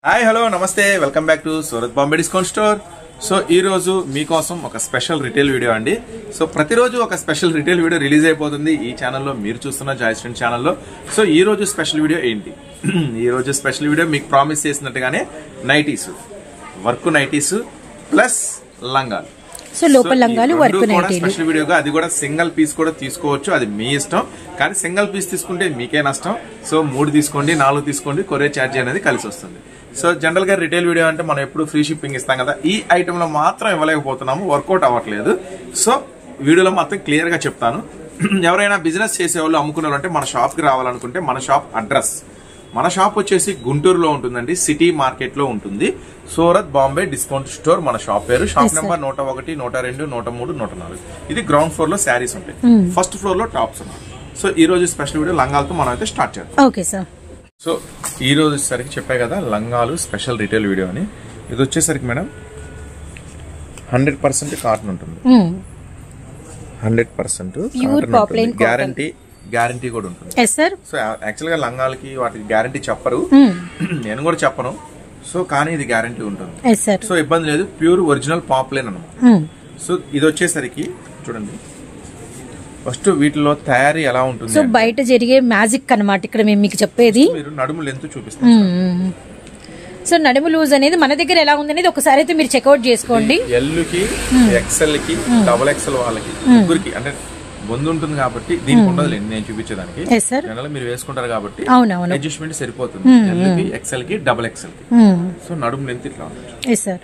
Hi hello నమస్తే welcome back to Surat Bombay discount store. So ఈ రోజు మీకోసం ఒక స్పెషల్ రిటైల్ వీడియో అండి. సో ప్రతిరోజు ఒక స్పెషల్ రిటైల్ వీడియో రిలీజ్ అయిపోతుంది ఈ ఛానల్లో, మీరు చూస్తున్న జాయ్ స్టూడెంట్ ఛానల్లో. సో ఈ రోజు స్పెషల్ వీడియో ఏంటి? ఈ రోజు స్పెషల్ వీడియో మీకు ప్రామిస్ చేసినట్టుగానే నైటీస్, వర్క్ నైటీస్ ప్లస్ లంగాలు. సో లోపల లంగాలు వర్క్ నైటీలు స్పెషల్ వీడియోగా, అది కూడా సింగిల్ పీస్ కూడా తీసుకోవచ్చు, అది మీ ఇష్టం. కానీ సింగిల్ పీస్ తీసుకుంటే మీకే నష్టం. సో 3 తీసుకోండి, 4 తీసుకోండి, కొరియర్ ఛార్జ్ అనేది కలిసి వస్తుంది. సో జనరల్ గా రిటైల్ వీడియో అంటే మనం ఎప్పుడు ఫ్రీ షిప్పింగ్ ఇస్తాం కదా, ఈ ఐటమ్ లో మాత్రం ఇవ్వలేకపోతున్నాము, వర్కౌట్ అవ్వట్లేదు. సో వీడియోలో మాత్రం క్లియర్ గా చెప్తాను. ఎవరైనా బిజినెస్ చేసేవాళ్ళు, అమ్ముకునే అంటే మన షాప్ కి రావాలనుకుంటే మన షాప్ అడ్రస్, మన షాప్ వచ్చేసి గుంటూరులో ఉంటుందండి, సిటీ మార్కెట్ లో ఉంటుంది. సూరత్ బాంబే డిస్కౌంట్ స్టోర్ మన షాప్ పేరు. Shop number 101, 102, 103, 104. ఇది గ్రౌండ్ ఫ్లోర్ లో శారీస్ ఉంటాయి, ఫస్ట్ ఫ్లోర్ లో టాప్స్ ఉన్నాయి. సో ఈ రోజు స్పెషల్ వీడియో లంగాలతో మనం అయితే స్టార్ట్ చేద్దాం. Okay sir. సో ఈ రోజు సరికి చెప్పా కదా లంగాలు స్పెషల్ రిటైల్ వీడియో అని. ఇది వచ్చేసరికి మేడం 100% కాటన్ ఉంటుంది, 100% గ్యారంటీ కూడా ఉంటుంది. సో యాక్చువల్ గా లంగాలకి వాటికి గ్యారంటీ చెప్పరు, నేను కూడా చెప్పను. సో కానీ ఇది గ్యారంటీ ఉంటుంది. సో ఇబ్బంది లేదు, ప్యూర్ ఒరిజినల్ పాప్లైన్ అన్నమాట. సో ఇది వచ్చేసరికి చూడండి, ఫస్ట్ వీటిలో తయారీ ఎలా ఉంటుంది. సో బయట జరిగే మ్యాజిక్ అన్నమాట ఇక్కడ మేము మీకు చెప్పేది. మీరు నడుము లెంత్ చూపిస్తారు. సో నడుము లూజ్ అనేది మన దగ్గర ఎలా ఉంది అనేది ఒకసారి అయితే మీరు చెక్అౌట్ చేసుకోండి. ఎల్ కి, ఎక్స్ఎల్ కి, డబుల్ ఎక్స్ఎల్ వాళ్ళకి ముగ్గురికి అంటే ముందు ఉంటుంది కాబట్టి దీనికి ఉండదు నేను చూపించేదానికి. జనరల్ మీరు వేసుకుంటారు కాబట్టి అడ్జస్ట్మెంట్ సరిపోతుంది. ఎల్ కి, ఎక్స్ఎల్ కి, డబుల్ ఎక్స్ఎల్ కి. సో నడుము లెంత్ ఇట్లా ఉంటుంది.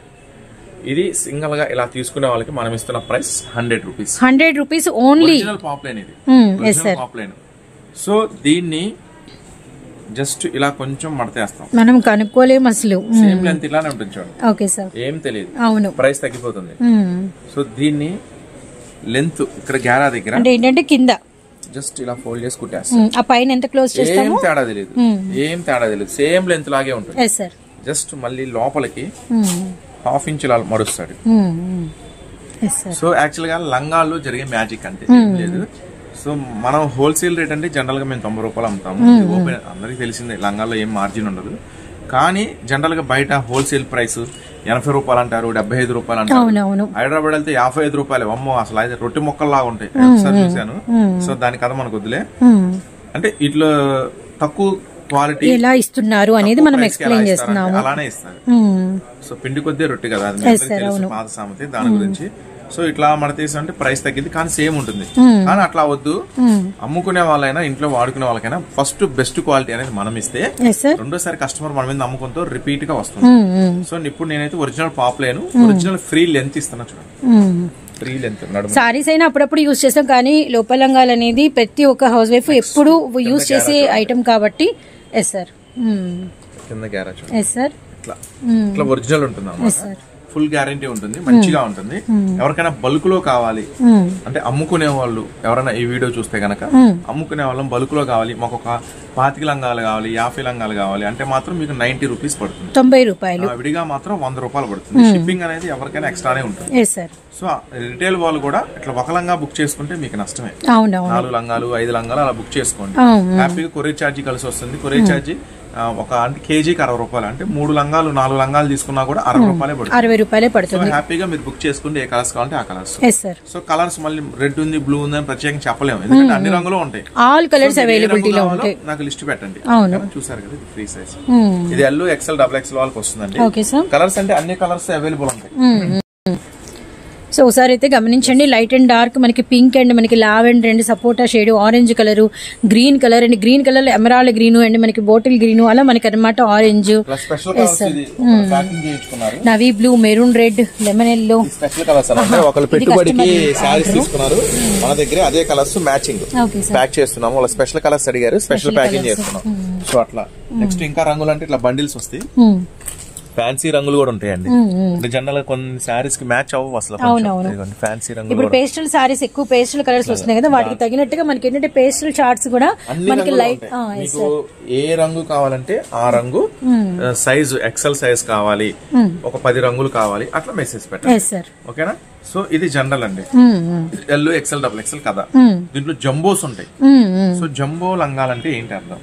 ఇది సింగిల్ గా ఇలా తీసుకునే వాళ్ళకి మనం ఇస్తున్న price 100 rupees. 100 rupees only. Original poplin ఇది, ఒరిజినల్ పాప్లైన్. సో దీన్ని జస్ట్ ఇలా కొంచెం మడతేస్తాం, మనం కనుక్కోలేము అసలు. సేమ్ లెంత్ ఇలానే ఉంటుంది చూడండి. Okay sir. ఏం తెలియదు, అవును, ప్రైస్ తగ్గిపోతుంది. సో దీన్ని లెంత్ ఇక్కడ గ్యారా దగ్గర అంటే ఏంటంటే కింద జస్ట్ ఇలా ఫోల్డ్ చేసి కుట్టేస్తాం. ఆ పైన ఎంత క్లోజ్ చేస్తాము ఏం తేడా తెలియదు, సేమ్ లెంత్ లాగే ఉంటుంది. జస్ట్ మళ్ళీ లోపలికి 1/2 ఇంచ్ ఇలా మరుస్తాడు. సో యాక్చువల్ గా లంగాల్లో జరిగే మ్యాజిక్ అంటే ఏం లేదు. సో మనం హోల్సేల్ రేట్ అంటే జనరల్ గా మేము 90 రూపాయలు అమ్ముతాము. ఓపెన్ అందరికి తెలిసిందే, లంగాల్లో ఏం మార్జిన్ ఉండదు. కానీ జనరల్ గా బయట హోల్సేల్ ప్రైస్ 80 రూపాయలు అంటారు, 75 రూపాయలు అంటారు. హైదరాబాద్ వెళ్తే 55 రూపాయలు. అమ్మో అసలు అయితే రొట్టె మొక్కల్లాగా ఉంటాయి, ఒకసారి చూశాను. సో దాని కథ మనకు వద్దులే. అంటే ఇట్లా తక్కువ క్వాలిటీ ఎలా ఇస్తున్నారు అనేది మనం ఎక్స్ప్లెయిన్ చేస్తున్నాము. అలానే ఇస్తారు. సో పిండి కొద్ది రొట్టె కదా, అది పాత సామెత, దాని గురించి. సో ఇట్లా మడతేసి అంటే ప్రైస్ తగ్గింది కానీ సేమ్ ఉంటుంది. కానీ అట్లా వద్దు, అమ్ముకునే వాళ్ళైనా ఇంట్లో వాడుకునే వాళ్ళకైనా ఫస్ట్ బెస్ట్ క్వాలిటీ అనేది మనం ఇస్తే రెండోసారి కస్టమర్ మన మీద నమ్మకంతో రిపీట్ గా వస్తుంది. సో ఇప్పుడు నేనైతే original poplin, original free length ఇస్తున్నా చూడండి. ఫ్రీ లెంత్ సారీస్ అయినా అప్పుడప్పుడు యూజ్ చేస్తాం, కానీ లోపల లంగాలు అనేది ప్రతి ఒక్క హౌస్ వైఫ్ ఎప్పుడు యూజ్ చేసే ఐటమ్ కాబట్టి. Yes sir. కింద గ్యారా చూడండి. Yes sir. ఇట్లా ఒరిజినల్ ఉంటుంది, ఫుల్ గ్యారంటీ ఉంటుంది, మంచిగా ఉంటుంది. ఎవరికైనా బల్క్ లో కావాలి అంటే అమ్ముకునే వాళ్ళు ఎవరైనా ఈ వీడియో చూస్తే గనక, అమ్ముకునే వాళ్ళం బల్క్ లో కావాలి, మాకు ఒక 25 లంగాలు కావాలి, 50 లంగాలు కావాలి అంటే మాత్రం మీకు 90 రూపీస్ పడుతుంది, 90 రూపాయలు. విడిగా మాత్రం 100 రూపాయలు పడుతుంది. షిప్పింగ్ అనేది ఎవరికైనా ఎక్స్ట్రానే ఉంటుంది. సో రిటైల్ వాళ్ళు కూడా ఇట్లా ఒక లంగా బుక్ చేసుకుంటే మీకు నష్టమే. 4 లంగాలు 5 లంగాలు అలా బుక్ చేసుకోండి, హ్యాపీగా కొరియర్ ఛార్జీ కలిసి వస్తుంది. కొరియర్ ఛార్జీ ఒక కేజీకి 60 రూపాయలు, అంటే 3 లంగాలు 4 లంగాలు తీసుకున్నా కూడా 60 రూపాయలే పడుతుంది. హ్యాపీగా మీరు బుక్ చేసుకుంటే ఏ కలర్స్ కావాలంటే ఆ కలర్స్. సో కలర్స్ మళ్ళీ రెడ్ ఉంది, బ్లూ ఉంది అని ప్రత్యేకంగా చెప్పలేము, ఎందుకంటే అన్ని రంగులు ఉంటాయి. ఆల్ కలర్స్ అవైలబిలిటీలో ఉంటాయి. నాకు లిస్ట్ పెట్టండి. చూసారు కదా, ఇది ఫ్రీ సైజ్. ఇది ఎల్, ఎక్స్ఎల్, డబుల్ ఎక్స్ఎల్ వాళ్ళకి వస్తుందండి. కలర్స్ అంటే అన్ని కలర్స్ అవైలబుల్ ఉంటాయి. సో ఒకసారి అయితే గమనించండి, లైట్ అండ్ డార్క్, మనకి పింక్ అండ్ మనకి lavender and sapota shade, orange colour, green colour and green colour emerald green and మనకి బాటిల్ గ్రీన్, అలా మనకి అనమాట orange, navy blue, maroon red, lemon yellow. ఒకళ్ళు పెట్టుబడికి సారీస్ తీసుకున్నారు మన దగ్గర, అదే కలర్స్ మ్యాచింగ్ ప్యాక్ చేస్తున్నాము. వాళ్ళ స్పెషల్ కలర్స్ అడిగారు, స్పెషల్ ప్యాకింగ్ చేస్తున్నాం. సో అట్లా నెక్స్ట్ ఇంకా రంగులు అంటే ఇట్లా బండిల్స్ వస్తాయి, ఫ్యాన్సీ రంగులు కూడా ఉంటాయండి. అంటే జనరల్ గా కొన్ని సారీస్ కి మ్యాచ్ అవ్వవు అసలు, ఫ్యాన్సీ రంగులు. ఇప్పుడు పేస్టల్ సారీస్ ఎక్కువ పేస్టల్ కలర్స్ వస్తున్నాయి కదా, వాటికి తగినట్టుగా మనకి ఏంటంటే పేస్టల్ చార్ట్స్ కూడా మనకి లైట్. ఏ రంగు కావాలంటే ఆ రంగు సైజు, ఎక్సెల్ సైజ్ కావాలి, ఒక 10 రంగులు కావాలి, అట్లా మెసేజ్ పెట్టండి. ఓకేనా? సో ఇది జనరల్ అండి, ఎల్, ఎక్సెల్, డబుల్ ఎక్సెల్ కదా. దీంట్లో జంబోస్ ఉంటాయి. సో జంబో లంగాలంటే ఏంటి అర్థం?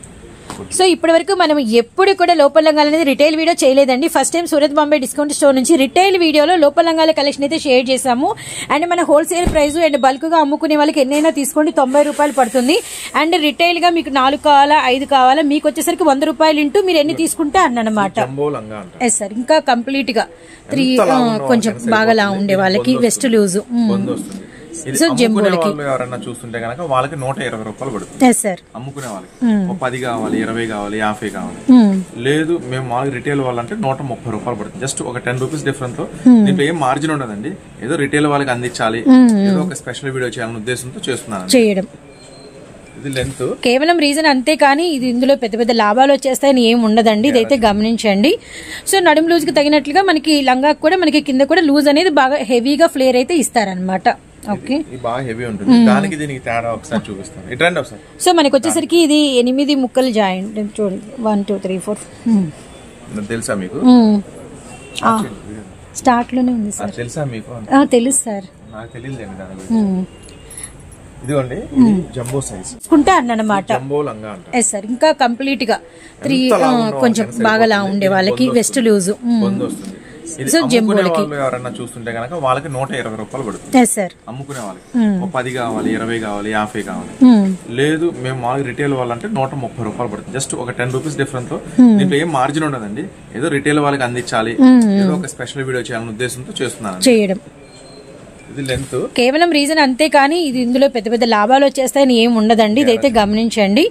సో ఇప్పటి వరకు మనం ఎప్పుడు కూడా లోపల లంగాలు అనేది రిటైల్ వీడియో చేయలేదండి. First time Surat Bombay discount store నుంచి రిటైల్ వీడియోలో లోపల లంగాల కలెక్షన్ అయితే షేర్ చేసాము. అండ్ మన హోల్సేల్ ప్రైస్ అండ్ బల్క్ గా అమ్ముకునే వాళ్ళకి ఎన్నైనా తీసుకోండి 90 రూపాయలు పడుతుంది. అండ్ రిటైల్ గా మీకు 4 కావాలా 5 కావాలా మీకు వచ్చేసరికి 100 రూపాయలు ఇంటూ మీరు ఎన్ని తీసుకుంటే అన్నమాట. Yes sir. ఇంకా కంప్లీట్ గా 3 కొంచెం బాగా లా ఉండే వాళ్ళకి వెస్ట్ లూజ్. సో జంబోలకి ఎవరైనా చూస్తుంటే కనుక వాళ్ళకి 120 రూపాయలు పడుతుంది సార్. అమ్ముకునే వాళ్ళకి 10 కావాలి 20 కావాలి 50 కావాలి. లేదు మేము మాకు రిటైల్ వాళ్ళంటే 130 రూపాయలు పడుతుంది. జస్ట్ ఒక 10 రూపీస్ డిఫరెన్స్ తో దీంట్లో ఏం మార్జిన్ ఉండదండి. ఏదో రిటైల్ వాళ్ళకి అందించాలి, ఏదో ఒక స్పెషల్ వీడియో చేయాలనే ఉద్దేశంతో చేస్తున్నాను చేయడం. ఇది లెంత్ కేవలం రీజన్ అంతే, కానీ ఇది ఇందులో పెద్ద పెద్ద లాభాలు వచ్చేస్తాయని ఏం ఉండదండి. ఇదైతే గమనించండి. సో నడుము లూజ్ కి తగినట్లుగా మనకి లంగా కూడా మనకి కింద కూడా లూజ్ అనేది బాగా హెవీగా ఫ్లేర్ అయితే ఇస్తారనమాట. ఓకే, బాగా హెవీ ఉంటుంది. దానికి దీనికి తేడా ఒకసారి చూపిస్తాను. ఇట్రండి ఒకసారి. సో మనకి వచ్చేసరికి ఇది 8 ముక్కలు జాయింట్ చూడండి. 1 2 3 4 తెలుసా మీకు? స్టార్ట్ లోనే ఉంది సార్. తెలుసా మీకు? తెలుసు సార్. నాకు తెలియదండి దాని గురించి. ఇదిగోండి, ఇది జంబో సైజ్ కుంటా అన్నమాట. జంబో లంగా అంటారు. Yes sir. ఇంకా కంప్లీట్ గా 3 కొంచెం బాగా లా ఉండే వాళ్ళకి వెస్ట్ లూజ్. సో జంబోలకి ఎవరైనా చూస్తుంటే కనుక వాళ్ళకి 120 రూపాయలు పడుతుంది సార్. అమ్ముకునే వాళ్ళకి 10 కావాలి 20 కావాలి 50 కావాలి. లేదు మేము మాకు రిటైల్ వాళ్ళంటే 130 రూపాయలు పడుతుంది. జస్ట్ ఒక 10 రూపీస్ డిఫరెన్స్ తో దీంట్లో ఏం మార్జిన్ ఉండదండి. ఏదో రిటైల్ వాళ్ళకి అందించాలి, ఏదో ఒక స్పెషల్ వీడియో చేయాలనే ఉద్దేశంతో చేస్తున్నాను చేయడం. ఇది లెంత్ కేవలం రీజన్ అంతే, కానీ ఇది ఇందులో పెద్ద పెద్ద లాభాలు వచ్చేస్తాయని ఏం ఉండదండి. ఇదైతే గమనించండి.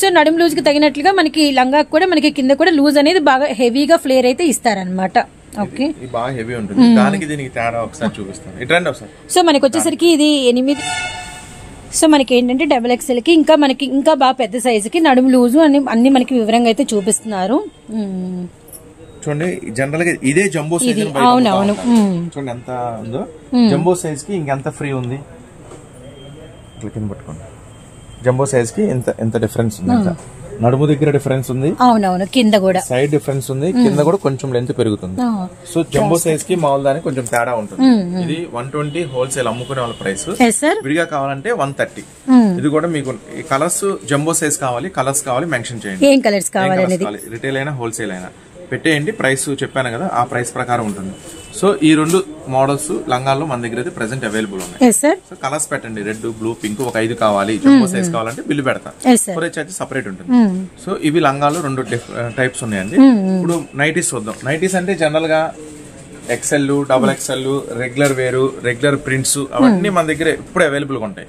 సో నడుము లూజ్ కి తగినట్లుగా మనకి లంగా కూడా మనకి కింద కూడా లూజ్ అనేది బాగా హెవీగా ఫ్లేర్ అయితే ఇస్తారనమాట. ఓకే, బాగా హెవీ ఉంటుంది. దానికి దీనికి తేడా ఒకసారి చూపిస్తాను. ఇట్రండి ఒకసారి. సో మనకి వచ్చేసరికి ఇది 8. సో మనకి ఏంటంటే XXL కి ఇంకా మనకి ఇంకా బాగా పెద్ద సైజుకి నడుము లూజు అన్ని మనకి వివరంగా అయితే చూపిస్తున్నారు. చూడండి, జనరల్ గా ఇదే జంబో సైజ్. అవునవును, చూడండి ఎంత ఉందో. జంబో సైజ్ కి ఇంకెంత ఫ్రీ ఉంది. కింద పట్టుకోండి. జంబో సైజ్ కి ఎంత డిఫరెన్స్ ఉంది. నడుము దగ్గర డిఫరెన్స్ ఉంది. అవునవును, కింద కూడా సైడ్ డిఫరెన్స్ ఉంది. కింద కూడా కొంచెం లెంత్ పెరుగుతుంది. సో జంబో సైజ్ కి మామూలు దానికి కొంచెం తేడా ఉంటుంది. ఇది 120 హోల్సేల్ అమ్ముకునే వాళ్ళ ప్రైస్. విడిగా కావాలంటే 130. ఇది కూడా మీకు కలర్స్ జంబో సైజ్ కావాలి, కలర్స్ కావాలి మెన్షన్ చేయండి. ఏం కలర్స్ కావాలి, రిటైల్ అయినా హోల్సేల్ అయినా పెట్టేయండి. ప్రైస్ చెప్పాను కదా, ఆ ప్రైస్ ప్రకారం ఉంటుంది. సో ఈ 2 మోడల్స్ లంగాల్లో మన దగ్గర అయితే ప్రెసెంట్ అవైలబుల్ ఉన్నాయి. సో కలర్స్ పెట్టండి, రెడ్ బ్లూ పింక్. ఒక 5 కావాలి, జంబో సైజ్ కావాలంటే బిల్లు పెడతా. కొరియర్ చార్జ్ సపరేట్ ఉంటుంది. సో ఇవి లంగాల్లో 2 టైప్స్ ఉన్నాయండి. ఇప్పుడు నైటీస్ చూద్దాం. నైటీస్ అంటే జనరల్ గా XL, XXL, రెగ్యులర్ వేరు, రెగ్యులర్ ప్రింట్స్ అవన్నీ మన దగ్గర ఇప్పుడు అవైలబుల్ గా ఉంటాయి.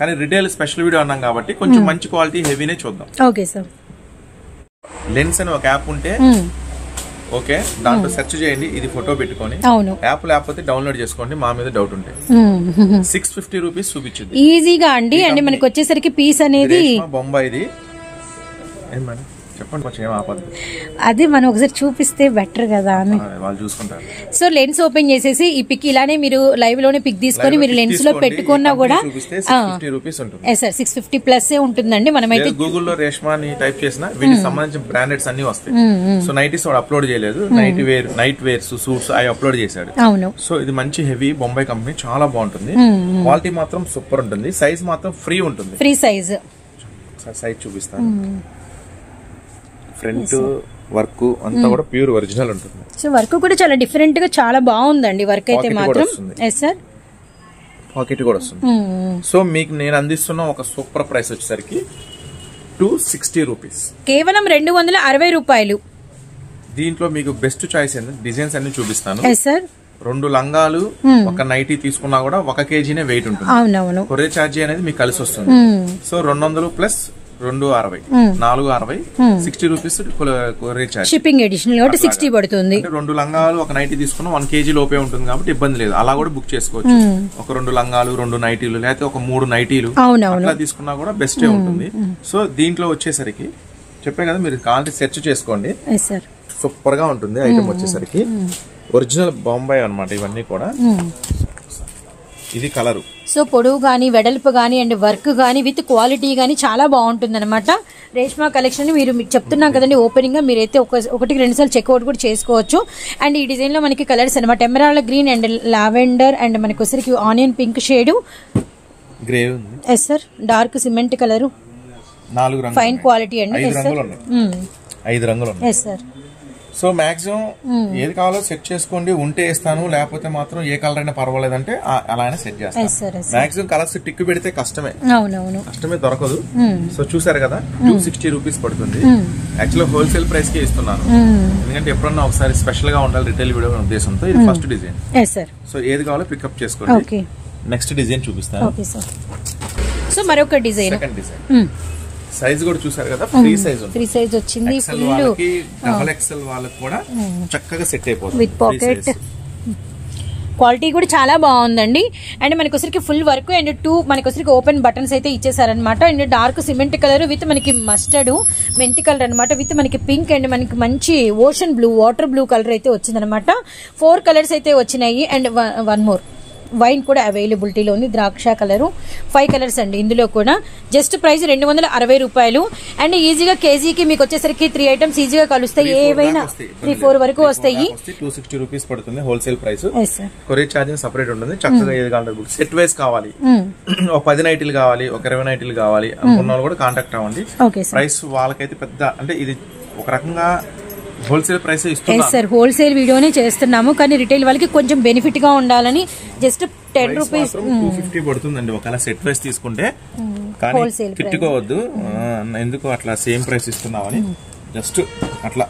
కానీ రిటైల్ స్పెషల్ వీడియో అన్నాం కాబట్టి కొంచెం మంచి క్వాలిటీ హెవీనే చూద్దాం. Okay sir. లెన్స్ అని ఒక యాప్ ఉంటే ఓకే, దాంట్లో సెర్చ్ చేయండి. ఇది ఫోటో పెట్టుకొని యాప్ లేకపోతే డౌన్లోడ్ చేసుకోండి. మా మీద డౌట్ ఉంటే 650 రూపీస్ చూపించింది ఈజీగా అండి. అండ్ మనకి వచ్చేసరికి పీస్ అనేది బొంబాయిది. చెప్పండి, కొంచెం ఏం ఆపద్దు. అదే మనం ఒకసారి చూపిస్తే బెటర్ కదా అని వాళ్ళు చూసుకుంటారు. సో లెన్స్ ఓపెన్ చేసేసి ఈ పిక్ ఇలానే మీరు లైవ్ లోనే పిక్ తీసుకొని మీరు లెన్స్ లో పెట్టుకున్నా కూడా 650 రూపీస్ ఉంటుంది. సార్ 650 ప్లస్ ఉంటుందండి. మనమైతే గూగుల్ లో రేష్మా అని టైప్ చేసినా వీటికి సంబంధించిన బ్రాండెడ్స్ అన్ని వస్తాయి. సో నైటీస్ వాడు అప్లోడ్ చేయలేదు. నైట్ వేర్స్ సూట్స్ అవి అప్లోడ్ చేశాడు. అవును. సో ఇది మంచి హెవీ బొంబాయి కంపెనీ, చాలా బాగుంటుంది. క్వాలిటీ మాత్రం సూపర్ ఉంటుంది. సైజ్ మాత్రం ఫ్రీ ఉంటుంది. Free size. సైజ్ చూపిస్తాను. ఫ్రంట్ వర్క్ అంతా కూడా ప్యూర్ ఒరిజినల్ ఉంటుంది. సో వర్క్ కూడా చాలా డిఫరెంట్ గా చాలా బాగుందండి. వర్క్ అయితే మాత్రం సార్ పాకెట్ కూడా వస్తుంది. సో మీకు నేను అందిస్తున్న ఒక సూపర్ ప్రైస్ వచ్చేసరికి 260 రూపీస్, కేవలం 260 రూపాయలు. దీంట్లో మీకు బెస్ట్ చాయిస్ ఏంటంటే డిజైన్స్ అన్ని చూపిస్తాను. 2 లంగాలు ఒక నైటీ తీసుకున్నా కూడా 1 kgనే వెయిట్ ఉంటుంది. అవునవును. కొరియర్ ఛార్జీ అనేది మీకు కలిసి వస్తుంది. So 200 plus 260 460 60 rupees courier charge. Shipping additional కాబట్టి 60 పడుతుంది. 2 లంగాలు ఒక నైటీ తీసుకున్నా 1 kg లోపే ఉంటుంది కాబట్టి ఇబ్బంది లేదు. అలా కూడా బుక్ చేసుకోవచ్చు. ఒక 2 లంగాలు 2 నైటీలు లేకపోతే ఒక 3 నైటీలు అట్లా తీసుకున్నా కూడా బెస్టే ఉంటుంది. సో దీంట్లో వచ్చేసరికి చెప్పే కదా, మీరు కావాలంటే సెర్చ్ చేసుకోండి. సూపర్ గా ఉంటుంది ఐటమ్ వచ్చేసరికి. ఒరిజినల్ బొంబాయి అన్నమాట ఇవన్నీ కూడా. ఇది కలరు. సో పొడవు గానీ వెడల్పు గానీ అండ్ వర్క్ గానీ విత్ క్వాలిటీ గానీ చాలా బాగుంటుంది అనమాట. రేష్మా కలెక్షన్ మీరు చెప్తున్నాం కదండి ఓపెనింగ్ గా, మీరైతే 1-2 సార్లు చెక్అవుట్ కూడా చేసుకోవచ్చు. అండ్ ఈ డిజైన్ లో మనకి కలర్స్ అనమాట emerald green and lavender and మనకి వచ్చరికి onion pink shade, grey. Yes sir. Dark cement colour, 4 రంగులు ఫైన్ క్వాలిటీ అండి. 5 రంగులు ఉన్నాయి. 5 రంగులు ఉన్నాయి. Yes sir. సో మాక్సిమం ఏది కావాలో సెట్ చేసుకోండి, ఉంటే ఇస్తాను, లేకపోతే మాత్రం ఏ కలర్ అయినా పర్వాలేదంటే అలా అయినా సెట్ చేస్తాను. మాక్సిమం కలర్స్ టిక్ పెడితే కష్టమే, కష్టమే దొరకదు. సో చూసారు కదా 260 రూపీస్ పడుతుంది. యాక్చువల్గా హోల్సేల్ ప్రైస్ కే ఇస్తున్నాను, ఎందుకంటే ఎప్పుడన్నా ఒకసారి స్పెషల్ గా ఉండాలి రిటైల్ వీడియో ఉద్దేశంతో. ఇది ఫస్ట్ డిజైన్. సో ఏది కావాలో పికప్ చేసుకోండి. నెక్స్ట్ డిజైన్ చూపిస్తాను. సో మరొక డిజైన్, సెకండ్ డిజైన్. సైజ్ కూడా చూసారు కదా, ఫ్రీ సైజ్ ఫ్రీ సైజ్ వచ్చింది. డబుల్ ఎక్సెల్ వాళ్ళకి కూడా చక్కగా సెట్ అయిపోతుంది విత్ పాకెట్. క్వాలిటీ కూడా చాలా బాగుందండి. అండ్ మనకి వచ్చరికి ఫుల్ వర్క్ అండ్ 2 మనకి వచ్చరికి ఓపెన్ బటన్స్ అయితే ఇచ్చేసారనమాట. And dark cement colour with మనకి మస్టర్డ్ మెంతి కలర్ అనమాట, విత్ మనకి పింక్ అండ్ మనకి మంచి ocean blue water blue colour అయితే వచ్చిందనమాట. 4 కలర్స్ అయితే వచ్చినాయి. అండ్ 1 మోర్ వైన్ కూడా అవైలబిలిటీలో ఉంది, ద్రాక్ష కలరు. 5 కలర్స్ అండి ఇందులో కూడా. జస్ట్ ప్రైస్ 260 రూపాయలు. అండ్ ఈజీగా కేజీకి మీకు వచ్చేసరికి 3 ఐటమ్స్ ఈజీగా కలుస్తాయి, ఏవైనా 3-4 వరకు వస్తాయి. 260 రూపీస్ పడుతుంది wholesale price. Courier charging separate ఉంటుంది. చక్కగా ఏది కావాలి సెట్ వైస్ కావాలి, ఒక 10 నైటీలు కావాలి, ఒక 20 నైటీలు కావాలి అనుకున్న వాళ్ళు కూడా కాంటాక్ట్ అవ్వండి. ప్రైస్ వాళ్ళకైతే పెద్ద అంటే ఇది ఒక రకంగా హోల్సేల్ ప్రైస్ ఇస్తున్నాం సార్. హోల్సేల్ వీడియోనే చేస్తున్నాము, కానీ రిటైల్ వాళ్ళకి కొంచెం బెనిఫిట్ గా ఉండాలని జస్ట్ 10 రూపీస్ 250 పడుతుందండి ఒకవేళ సెట్ వైస్ తీసుకుంటే. కానీ తిట్టుకోవద్దు, ఎందుకు అట్లా సేమ్ ప్రైస్ ఇస్తున్నామని, జస్ట్ అట్లా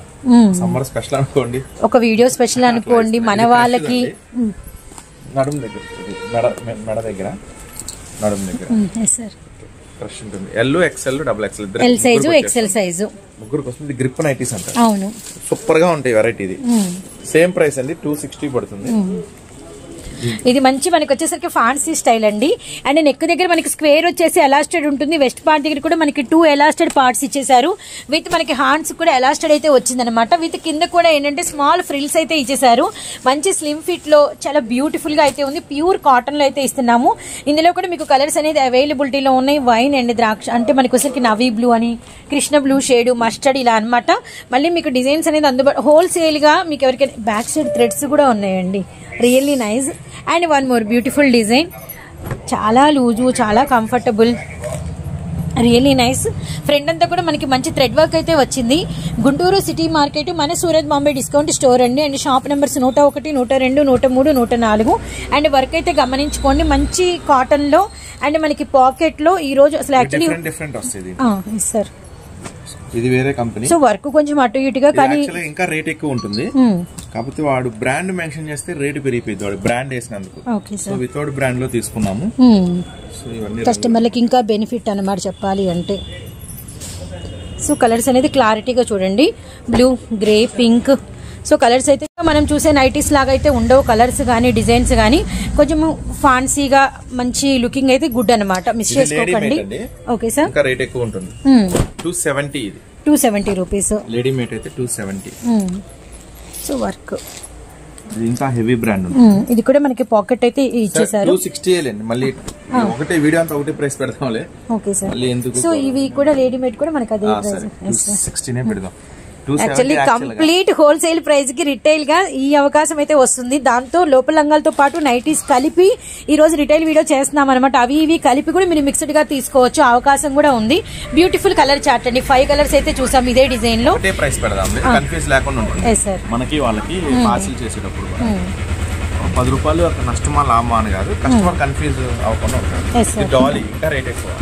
సమ్మర్ స్పెషల్ అనుకోండి, ఒక వీడియో స్పెషల్ అనుకోండి. మన వాళ్ళకి నడుము దగ్గర మెడ దగ్గర నడుము దగ్గర క్రష్ ఉంటుంది. L XL double XL L size XL size ముగ్గురికి వస్తుంది. గ్రిప్ నైటీస్ అంటారు. అవును, సూపర్ గా ఉంటాయి వెరైటీ. ఇది సేమ్ ప్రైస్ అండి, 260 పడుతుంది. ఇది మంచి మనకి వచ్చేసరికి ఫ్యాన్సీ స్టైల్ అండి. అండ్ నెక్ దగ్గర మనకి స్క్వేర్ వచ్చేసి ఎలాస్టెడ్ ఉంటుంది. వెస్ట్ పార్ట్ దగ్గర కూడా మనకి 2 ఎలాస్టెడ్ పార్ట్స్ ఇచ్చేసారు. విత్ మనకి హ్యాండ్స్ కూడా ఎలాస్టెడ్ అయితే వచ్చిందనమాట. విత్ కింద కూడా ఏంటంటే స్మాల్ ఫ్రిల్స్ అయితే ఇచ్చేసారు. మంచి స్లిమ్ ఫిట్ లో చాలా బ్యూటిఫుల్ గా అయితే ఉంది. ప్యూర్ కాటన్ లో అయితే ఇస్తున్నాము. ఇందులో కూడా మీకు కలర్స్ అనేది అవైలబిలిటీలో ఉన్నాయి. వైన్ అండ్ ద్రాక్ష అంటే మనకి వచ్చేసరికి నవీ బ్లూ అని, కృష్ణ బ్లూ షేడ్, మస్టర్డ్ ఇలా అనమాట. మళ్ళీ మీకు డిజైన్స్ అనేది అందుబాటు హోల్సేల్ గా మీకు ఎవరికైనా బ్యాక్ సైడ్ థ్రెడ్స్ కూడా ఉన్నాయండి. Really nice. And 1 more beautiful design, చాలా లూజు, చాలా కంఫర్టబుల్, రియల్లీ నైస్. ఫ్రంట్ అంతా కూడా మనకి మంచి థ్రెడ్ వర్క్ అయితే వచ్చింది. గుంటూరు సిటీ మార్కెట్, మన సూరత్ బాంబే డిస్కౌంట్ స్టోర్ అండి. And shop numbers 101, 102, 103, 104. And work అయితే గమనించుకోండి, మంచి కాటన్ లో అండ్ మనకి పాకెట్ లో. ఈ రోజు అసలు యాక్చువల్లీ సార్ ఇది వేరే కంపెనీ, సో వర్క్ కొంచెం అటు ఇటుగా, కానీ ఇంకా రేట్ ఎక్కువ ఉంటుంది. కాకపోతే వాడు బ్రాండ్ మెన్షన్ చేస్తే రేట్ పెరిగిపోయింది, వాడు బ్రాండ్ వేసినందుకు. సో వితౌట్ బ్రాండ్ లో తీసుకున్నాము. సో ఇవన్నీ కస్టమర్లకి ఇంకా బెనిఫిట్ అన్నమాట చెప్పాలి అంటే. సో కలర్స్ అనేది క్లారిటీగా చూడండి, blue, grey, pink. So colours అయితే మనం చూసే నైటీస్ లాగా అయితే ఉండవు. కలర్స్ కానీ డిజైన్స్ కానీ కొంచెం ఫాన్సీగా మంచి లుకింగ్ అయితే గుడ్ అనమాట. మిస్ చేసుకోకండి. ఓకే సార్, ఇంకా రేట్ ఎక్కువ ఉంటుంది. 270 ఇది 270 రూపీస్. లేడీ మేట్ అయితే 270. సో వర్క్ ఇంకా హెవీ బ్రాండ్. ఇది కూడా మనకి పాకెట్ అయితే ఇచ్చేసారు. 260 మళ్ళీ ఒకటే వీడియో అంతా ఒకటే ప్రైస్ పెడతాంలే. Okay sir. సో ఇవి కూడా రెడీమేడ్ కూడా మనకి అదే ప్రైస్ 260 పెడదాం. యాక్చువల్లీ కంప్లీట్ హోల్సేల్ ప్రైస్ కి రిటైల్ గా ఈ అవకాశం అయితే వస్తుంది. దాంతో లోపల లంగాలతో పాటు నైటీస్ కలిపి ఈ రోజు రిటైల్ వీడియో చేస్తున్నాం అనమాట. అవి ఇవి కలిపి కూడా మీరు మిక్స్డ్ గా తీసుకోవచ్చు, అవకాశం కూడా ఉంది. బ్యూటిఫుల్ కలర్ చార్ట్ అండి. 5 కలర్స్ అయితే చూసాం ఇదే డిజైన్ లో. ప్రైస్ పెడదాం, కన్ఫ్యూజ్ లేకుండా ఉంటుంది. మనకి వాళ్ళకి పార్సిల్ చేసేటప్పుడు 10 రూపాయలు నష్టమా లాభమా అని కాదు, కస్టమర్ కన్ఫ్యూజ్ అవ్వకుండా ఉంటుంది. డాలీ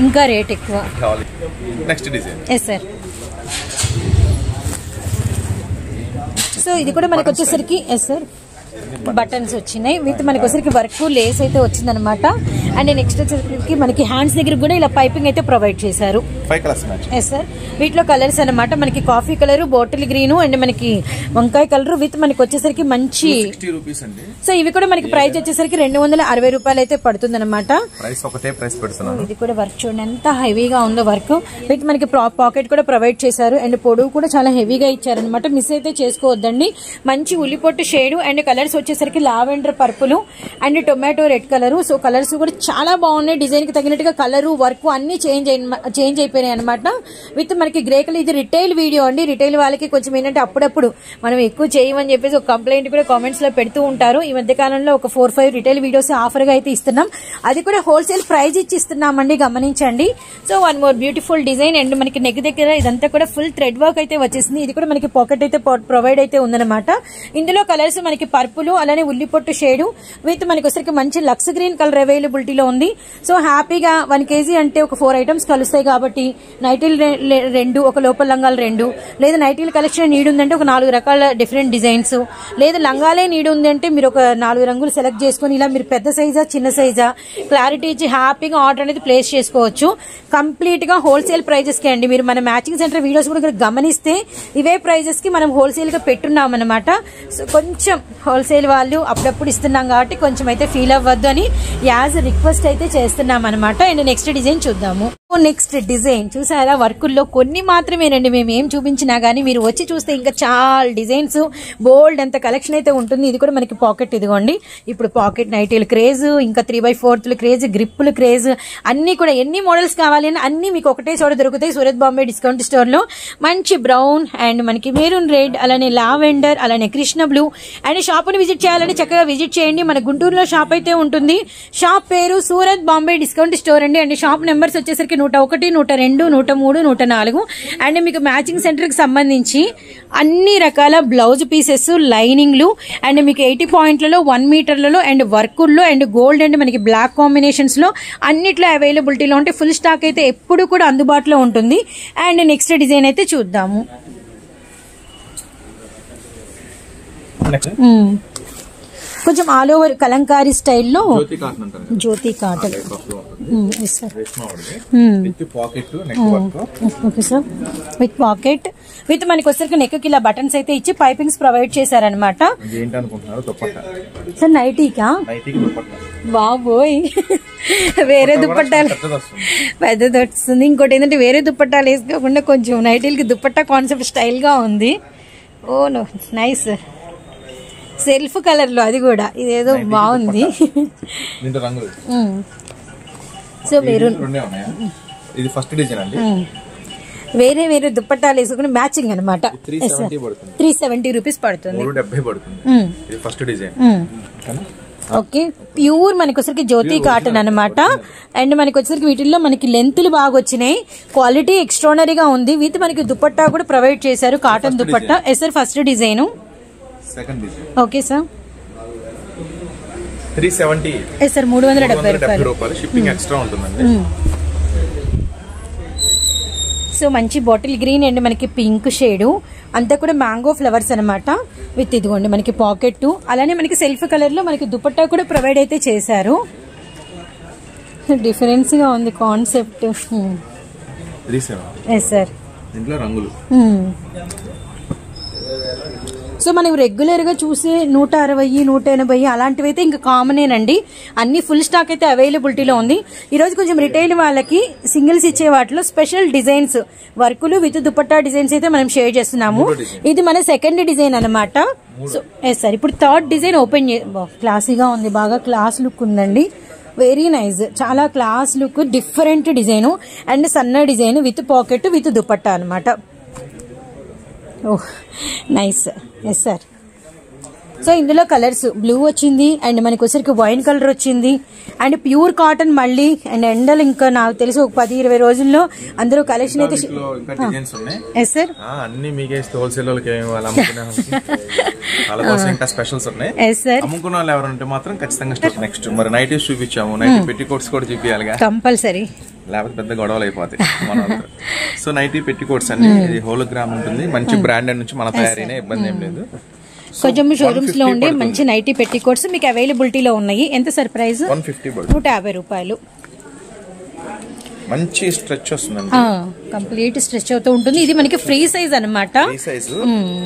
ఇంకా రేట్ ఎక్కువ. Next design. Yes sir. So ఇది కూడా మనకు వచ్చేసరికి ఎస్ సార్ బటన్స్ వచ్చినాయి. విత్ మనకి వచ్చేసరికి వర్క్ లేస్ అయితే వచ్చిందనమాట. అండ్ నెక్స్ట్ వచ్చేసరికి మనకి హ్యాండ్స్ దగ్గర కూడా ఇలా పైపింగ్ అయితే ప్రొవైడ్ చేశారు. 5 కలర్స్ మ్యాచ్. Yes sir. వీటిలో కలర్స్ అనమాట మనకి coffee colour, bottle green and మనకి వంకాయ కలర్. విత్ మనకి వచ్చేసరికి మంచి 60 రూపీస్ అండి. సో ఇవి కూడా మనకి ప్రైస్ వచ్చేసరికి 260 రూపాయలు అయితే పడుతుంది అనమాట. ఇది కూడా వర్క్ చూడండి ఎంత హెవీగా ఉందో వర్క్. విత్ మనకి పాకెట్ కూడా ప్రొవైడ్ చేశారు. అండ్ పొడవు కూడా చాలా హెవీగా ఇచ్చారనమాట. మిస్ అయితే చేసుకోవద్దండి. మంచి ఉల్లిపొట్టు షేడ్ అండ్ కలర్ కలర్స్ వచ్చేసరికి lavender purple and tomato red colour. So colours కూడా చాలా బాగున్నాయి. డిజైన్ కి తగినట్టుగా కలర్ వర్క్ అన్ని చేంజ్ అయిపోయినాయి అనమాట. విత్ మనకి గ్రే కలర్. ఇది రిటైల్ వీడియో అండి. రిటైల్ వాళ్ళకి కొంచెం ఏంటంటే అప్పుడప్పుడు మనం ఎక్కువ చేయమని చెప్పేసి ఒక కంప్లైంట్ కూడా కామెంట్స్ లో పెడుతూ ఉంటారు. ఈ మధ్య కాలంలో ఒక 4-5 రిటైల్ వీడియోస్ ఆఫర్ గా అయితే ఇస్తున్నాం. అది కూడా హోల్సేల్ ప్రైస్ ఇచ్చి ఇస్తున్నామండి, గమనించండి. So one more beautiful design and మనకి నెక్ దగ్గర ఇదంతా కూడా ఫుల్ థ్రెడ్ వర్క్ అయితే వచ్చేసింది. ఇది కూడా మనకి పాకెట్ అయితే ప్రొవైడ్ అయితే ఉందన్నమాట. ఇందులో కలర్స్ మనకి పర్పుల్ అలానే ఉల్లిపొట్టు షేడు విత్ మనకి వచ్చరికి మంచి లక్స్ గ్రీన్ కలర్ అవైలబిలిటీలో ఉంది. సో హ్యాపీగా 1 kg అంటే ఒక 4 ఐటమ్స్ కలుస్తాయి కాబట్టి నైటీలు 2, ఒక లోపల లంగాలు 2, లేదా నైటీల కలెక్షన్ నీడ్ ఉందంటే ఒక 4 రకాల డిఫరెంట్ డిజైన్స్, లేదా లంగాలే నీడ్ ఉంది అంటే మీరు ఒక 4 రంగులు సెలెక్ట్ చేసుకుని ఇలా మీరు పెద్ద సైజా చిన్న సైజా క్లారిటీ ఇచ్చి హ్యాపీగా ఆర్డర్ అనేది ప్లేస్ చేసుకోవచ్చు. కంప్లీట్ గా హోల్సేల్ ప్రైజెస్ కి అండి. మీరు మన మ్యాచింగ్ సెంటర్ వీడియోస్ కూడా గమనిస్తే ఇవే ప్రైజెస్ కి మనం హోల్సేల్ గా పెట్టున్నాం అనమాట. సో కొంచెం హోల్సేల్ వాళ్ళు అప్పుడప్పుడు ఇస్తున్నాం కాబట్టి కొంచెం అయితే ఫీల్ అవ్వద్దు అని యాజ్ రిక్వెస్ట్ అయితే చేస్తున్నాం అనమాట. అండ్ నెక్స్ట్ డిజైన్ చూద్దాము. నెక్స్ట్ డిజైన్ చూసారా, వర్కుల్లో కొన్ని మాత్రమేనండి మేము ఏం చూపించినా గానీ మీరు వచ్చి చూస్తే ఇంకా చాలా డిజైన్స్ బోల్డ్ అంత కలెక్షన్ అయితే ఉంటుంది. ఇది కూడా మనకి పాకెట్, ఇదిగోండి ఇప్పుడు పాకెట్ నైటీలు క్రేజ్, ఇంకా 3/4 క్రేజ్, గ్రిప్పులు క్రేజ్, అన్ని కూడా ఎన్ని మోడల్స్ కావాలి అని అన్ని మీకు ఒకటే చోట దొరుకుతాయి సూరత్ బాంబే డిస్కౌంట్ స్టోర్ లో. మంచి బ్రౌన్ అండ్ మనకి మెరూన్ రెడ్, అలానే లావెండర్, అలానే కృష్ణ బ్లూ. అండ్ షాప్ ని విజిట్ చేయాలంటే చక్కగా విజిట్ చేయండి. మన గుంటూరులో షాప్ అయితే ఉంటుంది. షాప్ పేరు సూరత్ బాంబే డిస్కౌంట్ స్టోర్ అండి. అండ్ షాప్ నెంబర్స్ వచ్చేసరికి 101, 102, 103, 104. అండ్ మీకు మ్యాచింగ్ సెంటర్ కి సంబంధించి అన్ని రకాల బ్లౌజ్ పీసెస్, లైనింగ్లు అండ్ మీకు 80 పాయింట్లలో 1 మీటర్లలో అండ్ వర్కుల్లో అండ్ గోల్డ్ అండ్ మనకి బ్లాక్ కాంబినేషన్స్ లో అన్నిట్లో అవైలబిలిటీలో ఉంటే ఫుల్ స్టాక్ అయితే ఎప్పుడు కూడా అందుబాటులో ఉంటుంది. అండ్ నెక్స్ట్ డిజైన్ అయితే చూద్దాము. కొంచెం ఆల్ ఓవర్ కలంకారీ స్టైల్లో Jyothi cotton. Okay sir, with pocket with మనకి వచ్చరికి నెక్ కి ఇలా బటన్స్ అయితే ఇచ్చి పైపింగ్స్ ప్రొవైడ్ చేశారనమాట. సార్ నైటీకా? బాబోయ్, వేరే దుప్పట్టాలు పెద్దది వస్తుంది. ఇంకోటి ఏంటంటే వేరే దుప్పట్టాలు వేసుకోకుండా కొంచెం నైటీలకి దుప్పట్టా కాన్సెప్ట్ స్టైల్ గా ఉంది. Oh no, nice. Self colour లో అది కూడా ఇదేదో బాగుంది. సో మెరూన్, ఇది ఫస్ట్ డిజైన్ అండి. వేరే వేరే దుప్పట్టాలు వేసుకుని మ్యాచింగ్ అనమాట. 370 రూపీస్ పడుతుంది. 370 పడుతుంది. ఇది ఫస్ట్ డిజైన్. ఓకే, ప్యూర్ మనకి వచ్చరికి జ్యోతి కాటన్ అనమాట. అండ్ మనకి వచ్చరికి వీటిల్లో మనకి లెంత్లు బాగా వచ్చినాయి. క్వాలిటీ ఎక్స్ట్రానరీగా ఉంది. విత్ మనకి దుప్పట్టా కూడా ప్రొవైడ్ చేశారు, cotton dupatta. Yes sir, first design. Okay sir, 370. Yes sir, 370 రూపాయలు. షిప్పింగ్ ఎక్స్ట్రా ఉంటుందండి. సో మంచి బాటిల్ గ్రీన్ అండ్ మనకి పింక్ షేడు అంతా కూడా మ్యాంగో ఫ్లవర్స్ అనమాట. విత్ ఇదిగోండి మనకి పాకెట్, అలానే మనకి సెల్ఫ్ కలర్ లో మనకి దుపట్టా కూడా ప్రొవైడ్ అయితే చేశారు. డిఫరెన్స్ గా ఉంది కాన్సెప్ట్. ఎస్ సార్, దీంట్లో రంగులు. సో మనం రెగ్యులర్ గా చూసే 160, 180 అలాంటివి అయితే ఇంకా కామనేనండి. అన్ని ఫుల్ స్టాక్ అయితే అవైలబిలిటీలో ఉంది. ఈ రోజు కొంచెం రిటైల్ వాళ్ళకి సింగిల్స్ ఇచ్చే వాటిలో స్పెషల్ డిజైన్స్, వర్కులు విత్ దుపట్టా డిజైన్స్ అయితే మనం షేర్ చేస్తున్నాము. ఇది మన సెకండ్ డిజైన్ అనమాట. సో ఎస్ సార్, ఇప్పుడు థర్డ్ డిజైన్ ఓపెన్ క్లాసీగా ఉంది, బాగా క్లాస్ లుక్ ఉందండి. వెరీ నైస్, చాలా class look, different design and సన్న design with pocket with dupatta అనమాట. Oh nice. Yes sir, so ఇందులో కలర్స్ బ్లూ వచ్చింది అండ్ మనకి వచ్చరికి వైన్ కలర్ వచ్చింది అండ్ ప్యూర్ కాటన్ మళ్ళీ. అండ్ ఎండలు ఇంకా నాకు తెలిసి ఒక 10-20 రోజుల్లో అందరూ కలెక్షన్ అయితే. ఎస్ సార్, అన్ని మీకే హోల్సేల్ ఇంకా స్పెషల్స్ ఉన్నాయి. ఎస్ సార్, అమ్ముకున్న వాళ్ళు ఎవరంటే మాత్రం ఖచ్చితంగా స్టాక్. నెక్స్ట్ మరి నైటీస్ చూపించాము, నైటీ పెట్టి కోట్స్ కూడా చూపించాలిగా కంపల్సరీ, లేకపోతే పెద్ద గొడవలు అయిపోతాయి. సో నైటీ పెట్టి కోట్స్ అన్ని ఇది హోలోగ్రామ్ ఉంటుంది. మంచి బ్రాండెడ్ నుంచి మన తయారైన ఇబ్బంది ఏం లేదు. కొంచెం షోరూమ్స్ లో ఉండే మంచి నైటీ పెట్టి కోట్స్ మీకు అవైలబిలిటీలో ఉన్నాయి. ఎంత సార్ ప్రైస్? 150 రూపాయలు. మంచి స్ట్రెచ్ వస్తుందండి, కంప్లీట్ స్ట్రెచ్ అవుతూ ఉంటుంది. ఇది మనకి ఫ్రీ సైజ్ అనమాట.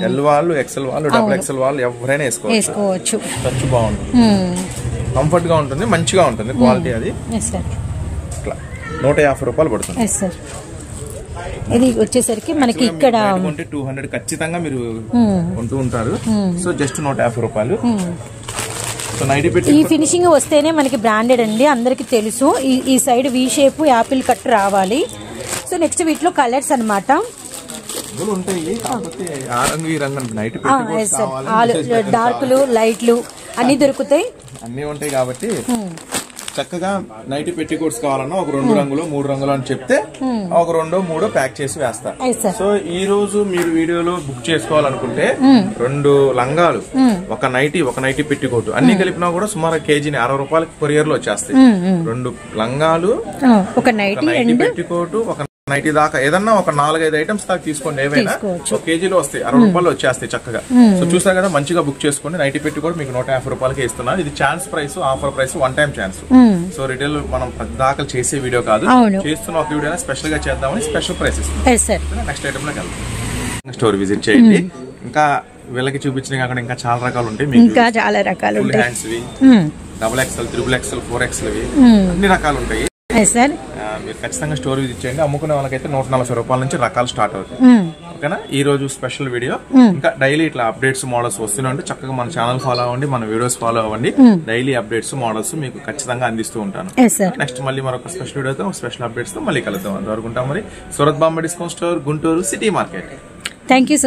ఎల్ వాళ్ళు, ఎక్సెల్ వాళ్ళు, డబుల్ ఎక్సెల్ వాళ్ళు ఎవరైనా వేసుకోవచ్చు. స్ట్రెచ్ బాగుంటుంది, కంఫర్ట్ గా ఉంటుంది, మంచిగా ఉంటుంది క్వాలిటీ. అది 150 రూపాయలు పడుతుంది. ఇది వచ్చేసరికి మనకి ఇక్కడ 200 ఖచ్చితంగా మీరు కొంటూ ఉంటారు. సో జస్ట్ 150 రూపాయలు. సో నైటీ పెట్టి ఈ ఫినిషింగ్ వస్తేనే మనకి బ్రాండెడ్ అండి, అందరికి తెలుసు. ఈ side V shape Apple cut రావాలి. సో నెక్స్ట్ వీటిలో కలర్స్ అన్నమాట ఉంటాయి. కాకపోతే ఆ రంగు ఈ రంగు నైటీ పెట్టి డార్క్లు లైట్లు అన్ని దొరుకుతాయి, అన్ని ఉంటాయి. కాబట్టి చక్కగా నైటీ పెట్టికోట్స్ కావాలన్నా ఒక 2 రంగులు 3 రంగులు అని చెప్తే ఒక 2-3 ప్యాక్ చేసి వేస్తా. సో ఈ రోజు మీరు వీడియోలో బుక్ చేసుకోవాలనుకుంటే 2 లంగాలు, ఒక నైటీ పెట్టికోట్ అన్ని కలిపినా కూడా సుమారు కేజీని 60 రూపాయలకి కొరియర్ లో వచ్చేస్తాయి. 2 లంగాలు, ఒక నైటీ పెట్టికోట్, ఒక నైటీ దాకా ఏదన్నా ఒక 4-5 ఐటమ్స్ దాకా తీసుకోండి. ఏవైనా ఒక కేజీలో వస్తాయి, 60 రూపాయలు వచ్చేస్తాయి చక్కగా. సో చూస్తారు కదా, మంచిగా బుక్ చేసుకోండి. నైటీ పెట్టి కూడా మీకు 150 రూపాయలకి ఇస్తున్నాను. ఇది chance price, offer price, 1 time chance. So retail మనం దాఖలు చేసే వీడియో కాదు, చేస్తున్న ఒక వీడియో స్పెషల్ గా చేద్దామని స్పెషల్ ప్రైస్ ఇస్తున్నాం. నెక్స్ట్ ఐటమ్ లోకి వెళ్తాం. స్టోర్ విజిట్ చేయండి. ఇంకా వీళ్ళకి చూపించిన కాకుండా ఇంకా చాలా రకాలు ఉంటాయి. ఇంకా చాలా రకాలు ఫుల్ హ్యాండ్స్ వి, XXL, XXL, 4XL వి అన్ని రకాలు ఉంటాయి. మీరు ఖచ్చితంగా స్టోర్ విజిట్ చేయండి. అమ్ముకునే వాళ్ళకైతే 140 రూపాయల నుంచి రకాలు స్టార్ట్ అవుతాయి. ఓకేనా? ఈ రోజు స్పెషల్ వీడియో. ఇంకా డైలీ ఇట్లా అప్డేట్స్ మోడల్స్ వస్తూనే ఉంటే చక్కగా మన ఛానల్ ఫాలో అవ్వండి, మన వీడియోస్ ఫాలో అవ్వండి. డైలీ అప్డేట్స్ మోడల్స్ మీకు ఖచ్చితంగా అందిస్తూ ఉంటాను. నెక్స్ట్ మళ్ళీ మరొక స్పెషల్ వీడియోతో స్పెషల్ అప్డేట్స్ తో మళ్ళీ కలుద్దాం. అంతవరకు ఉంటాం. మరి Surat Bombay discount store, Guntur city market. Thank you so